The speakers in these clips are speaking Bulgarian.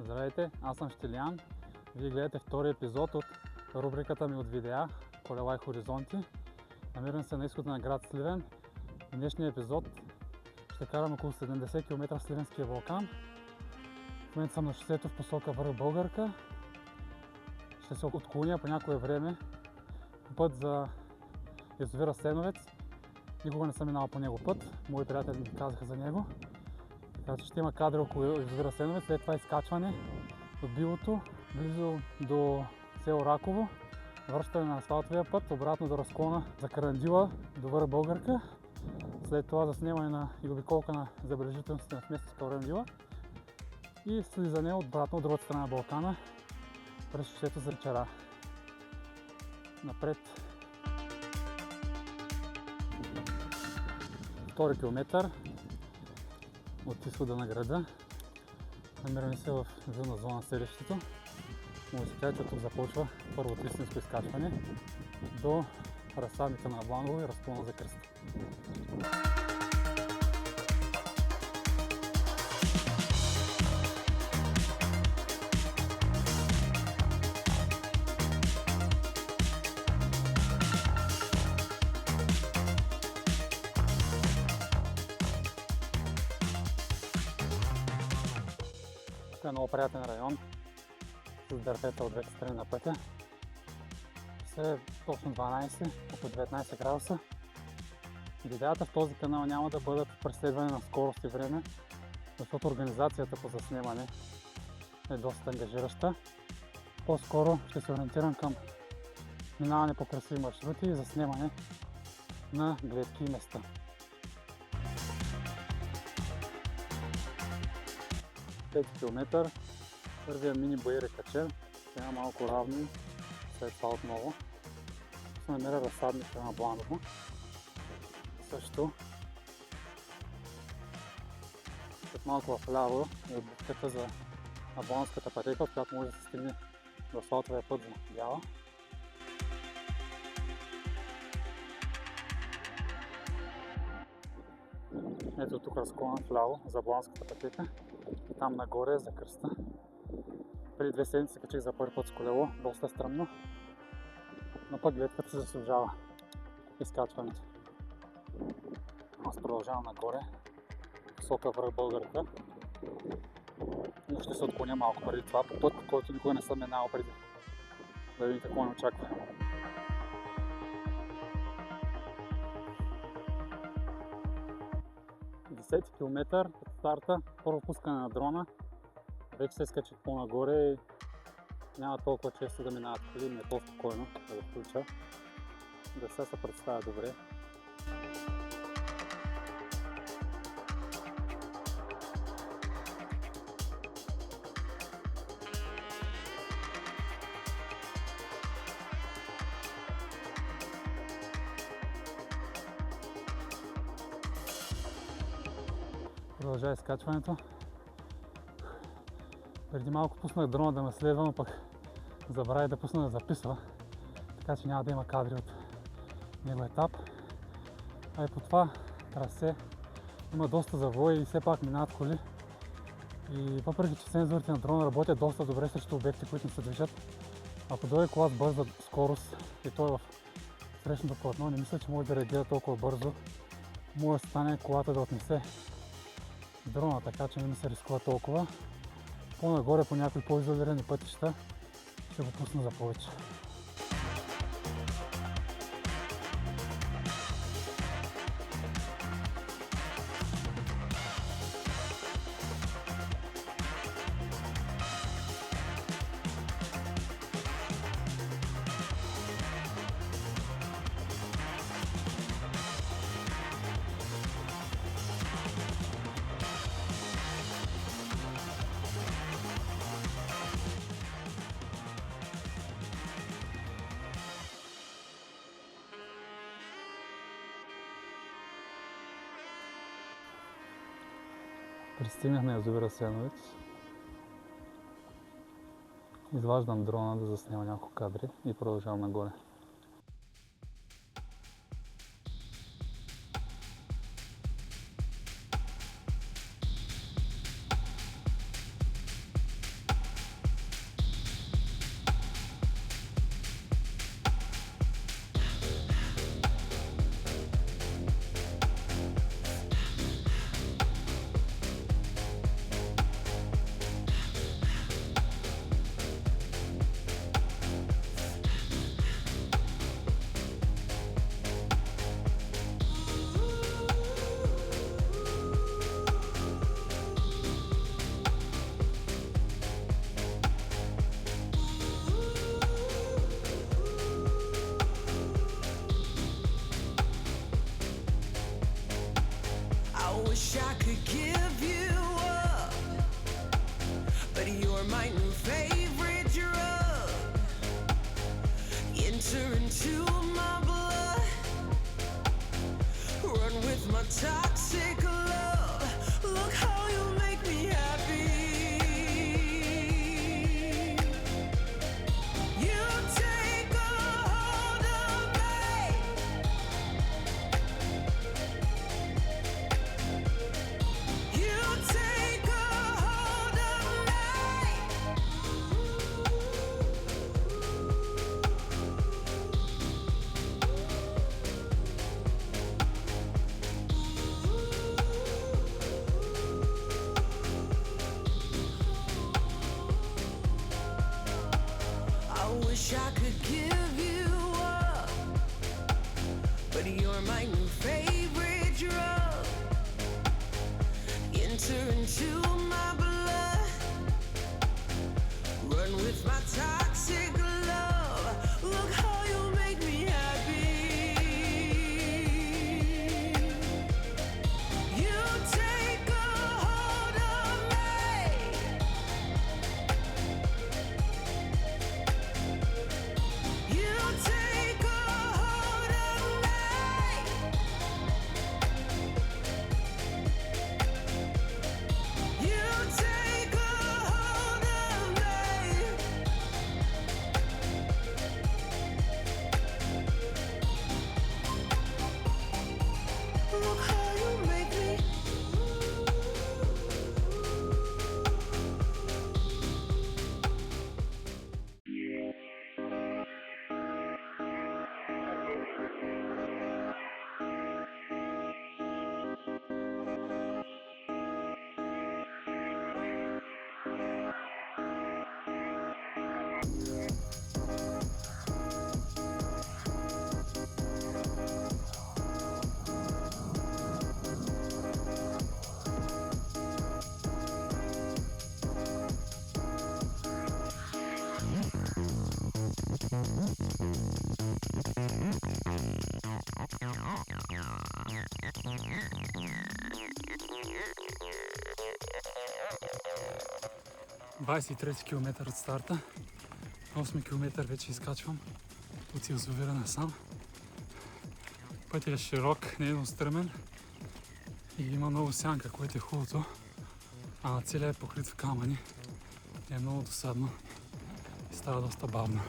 Здравейте, аз съм Щелиян. Вие гледате втори епизод от рубриката ми от видеа Колела и хоризонти. Намирам се на изхода на град Сливен. В днешния епизод ще карам около 70 км в Сливенския вулкан. В момента съм на шосето в посока връх Българка. Ще се отклоня по някое време по път за язовир Асеновец. Никога не съм минал по него път. Мои приятели ми казаха за него. Така че ще има кадри около язовир Асеновец, след това изкачване от Билото, близо до село Раково, връщане на асфалтовия път, обратно до разклона за Карандила до връх Българка, след това заснемане и обиколка на забележителностите в местност Карандила и слизане обратно от другата страна на Балкана през шосето за Чара. Напред. Втори километър от изхода на града. Намираме се в вилна зона на селището. Може да се каже, че тук започва първото истинско изкачване до разсадника на Абланово и разклона за Кръста. Това е много приятен район с дървета от двете страни на пътя. Все е точно 12, около 19 градуса. Видеята в този канал няма да бъдат преследване на скорост и време, защото организацията по заснемане е доста ангажираща. По-скоро ще се ориентирам към минаване по красиви маршрути и заснемане на гледки и места. 5 км, първия мини баир е качен, сега малко равно, след това отново. Се намира разсадника на Абланово. Също след малко вляво е отбивката за Аблановската пътека, в която може да се стигне до асфалтовия път за Бяла. Ето тук разклона вляво за Аблановската пътека. Там нагоре е за Кръста. Преди 2 седмици качих за първи път с колело, доста стръмно, но пък гледката се заслужава изкачването. Аз продължавам нагоре, посока връх Българка, но ще се отклоня малко преди това по път, който никога не съм минал преди, да видим какво ни очаква. Десети километър от старта, първо пускане на дрона, вече се изкачих по-нагоре и няма толкова често да минават коли, не е по-спокойно да го включа, да се представя добре. Продължава изкачването. Преди малко пуснах дрона да ме следва, но пък забравих да пусна да записва, така че няма да има кадри от него етап. А и по това трасе има доста завои и все пак минават коли. И въпреки че сензорите на дрона работят доста добре срещу обекти, които не се движат, ако дойде кола с бърза скорост и той е в срещното платно, не мисля, че може да реагира толкова бързо. Може да стане колата да отнесе дрона, така че не ми се рискува толкова. По-нагоре по някои по-изолирани пътища ще го пусна за повече. Пристигнах на язовир Асеновец. Изваждам дрона да заснема няколко кадри и продължавам нагоре. Wish I could give you up, but you're my new favorite drug. Enter into my blood, run with my toxic love. Look how you make me happy. You take a hold of me. You take a hold of me. I wish I could give you up, but you're my new favorite drug. Enter into my blood, run with my toxic love. Look how you make me happy. You take a hold of me. You take a hold of me. You take a hold of me. Look how you make me. Трети километър от старта. 8 километър вече изкачвам от язовира насам. Пътят е широк, не е едностръмен и има много сянка, което е хубавото. А целият е покрит в камъни. Е много досадно и става доста бавно.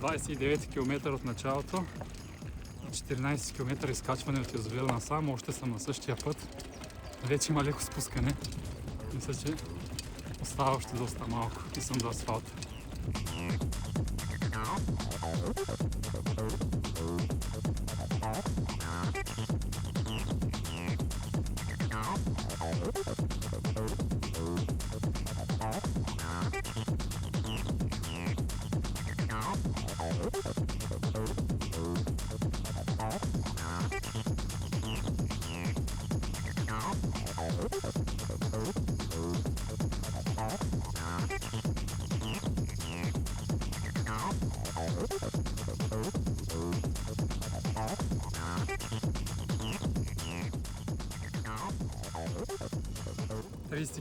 ...29 км от началото, 14 км изкачване от язовира насам, още съм на същия път. Вече има леко спускане. Мисля, че остава още доста малко и съм до асфалта.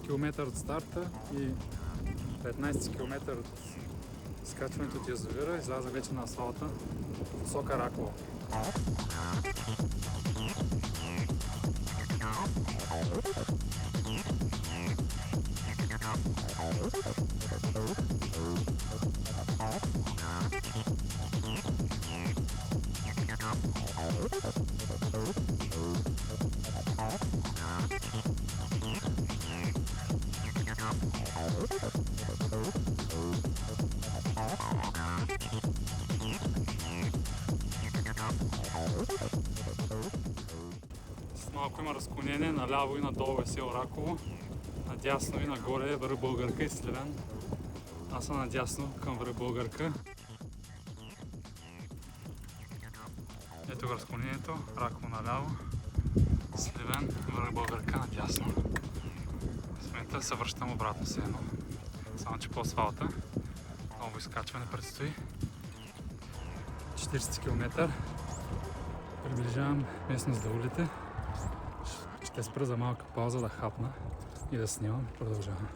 Км от старта и 15 км от скачването от язовира, изляза вече на асфалта в посока Раково. Малко има разклонение, наляво и надолу е село Раково, надясно и нагоре е Върх Българка и Сливен. Аз съм надясно към Върх Българка. Ето го разклонението, Раково наляво, Сливен, Върх Българка надясно. В момента се връщам обратно се едно, само че по асфалта. Ново изкачване предстои. 40 км. Приближавам местност Даулите. Ще спра за малка пауза да хапна и да снимам. Продължавам.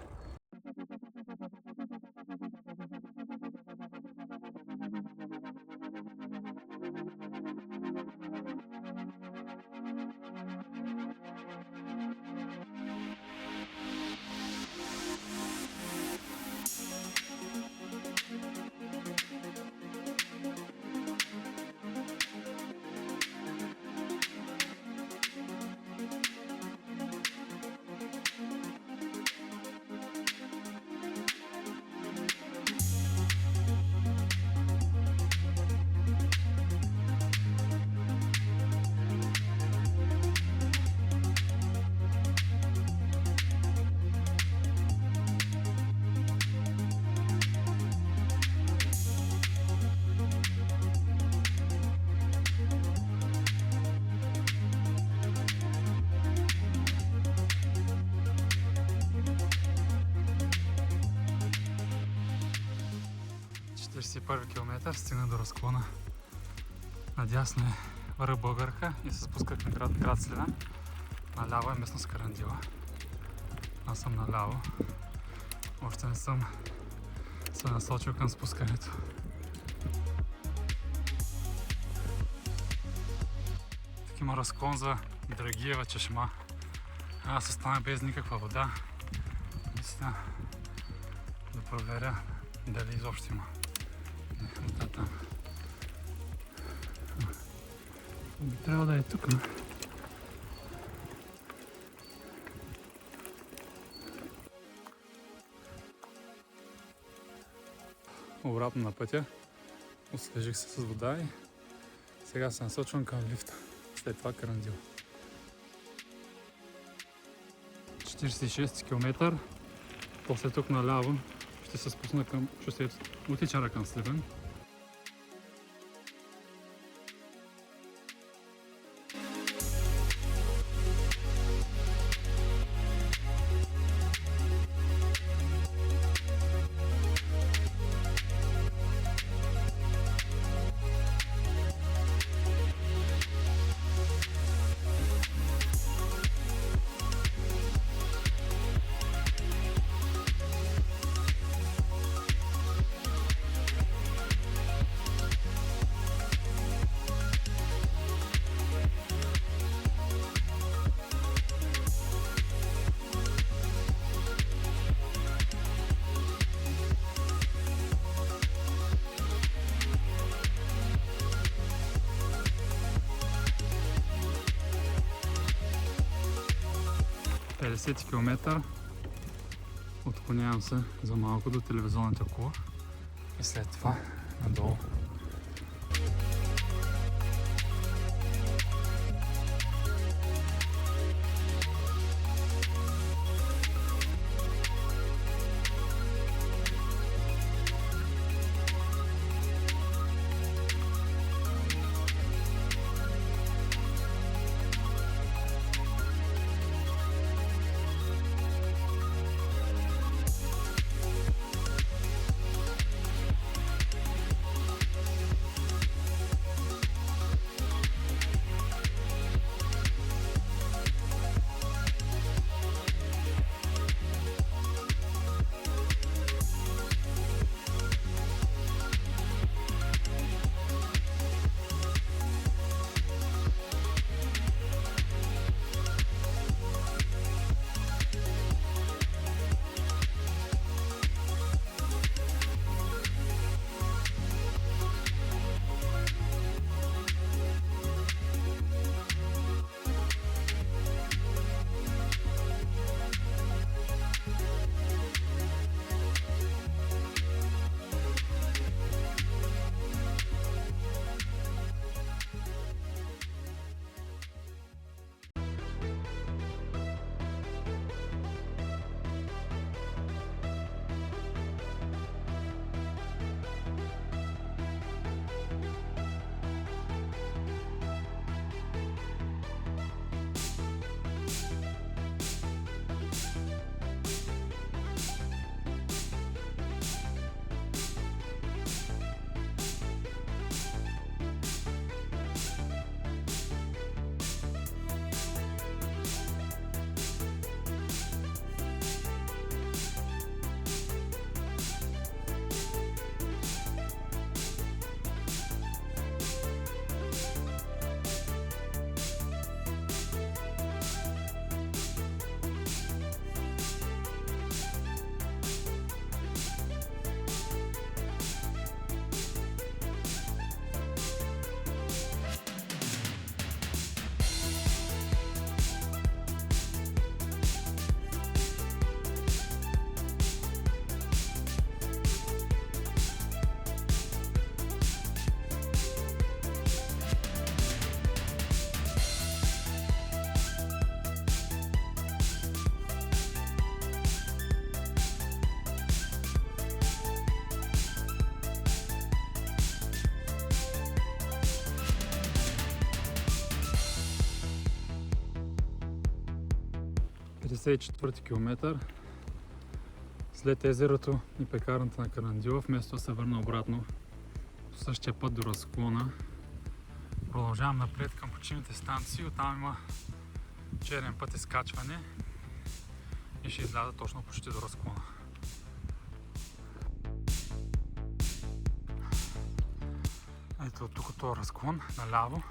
Първи километър стигна до разклона. Надясно е Върх Българка и се спуска към град Сливен. Наляво е местност Карандила. Аз съм наляво. Още не съм се насочил към спускането. Тук има разклон за Драгиева чешма. Аз остана без никаква вода. Мисля да проверя дали изобщо има. Вода там. Трябва да е тук. Обратно на пътя. Освежих се с вода и сега се насочвам към лифта. След това Карандила. 46 км. После тук наляво ще се спусна към шосето от Ичара към Сливен. 50 км. Отклонявам се за малко до телевизионната кула и след това надолу. ...54 км. След езерото и пекарната на Карандила, вместо да се върна обратно по същия път до разклона, продължавам напред към почивните станции. Оттам има черен път изкачване и ще изляза точно почти до разклона. Ето тук е този разклон, наляво,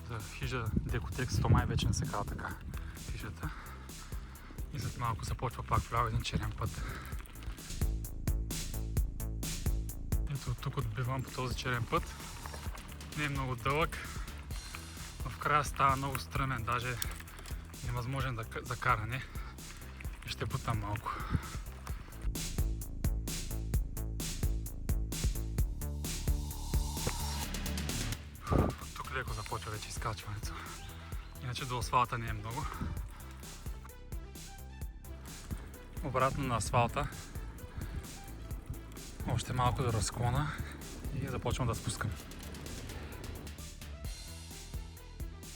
за хижа Декотекс, то май вече не се казва така хижата. И след малко започва пак вляво един черен път. Ето тук отбивам по този черен път. Не е много дълъг, но в края става много стръмен, даже невъзможен за каране. И ще бутам малко. Тук леко започва вече изкачването. Иначе до асфалта не е много. Обратно на асфалта. Още малко до разклона и започвам да спускам.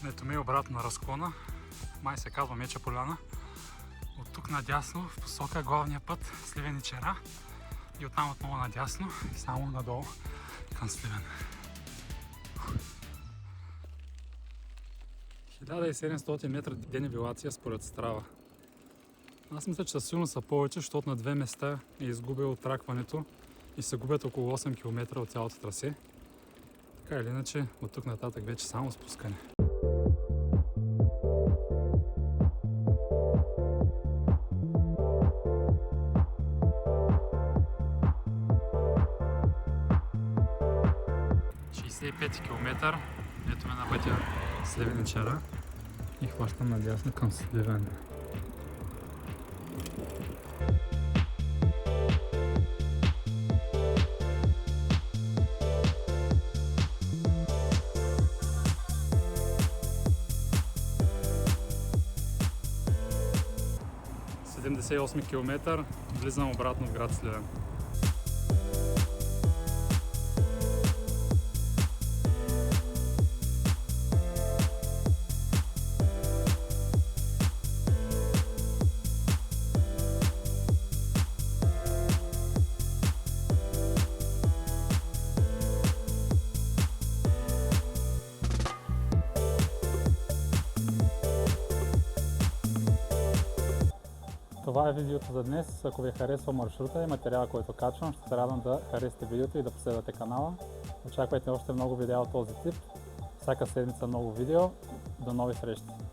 Ето ми обратно на разклона. Май се казва Меча поляна. От тук надясно в посока главния път Сливен и Чера. И оттам отново надясно и само надолу към Сливен. 1700 метра денивелация според Страва. Аз мисля, че със сигурност са повече, защото на две места е изгубил отракването и се губят около 8 км от цялото трасе. Така или иначе, от тук нататък вече само спускане. Километър. Ето ме на пътя Сливен и Чера и хващам надясно към Сливен. 98 км влизам обратно в град Сливен. Това е видеото за днес. Ако ви харесва маршрута и материала, който качвам, ще се радвам да харесате видеото и да последвате канала. Очаквайте още много видеа от този тип. Всяка седмица ново видео. До нови срещи!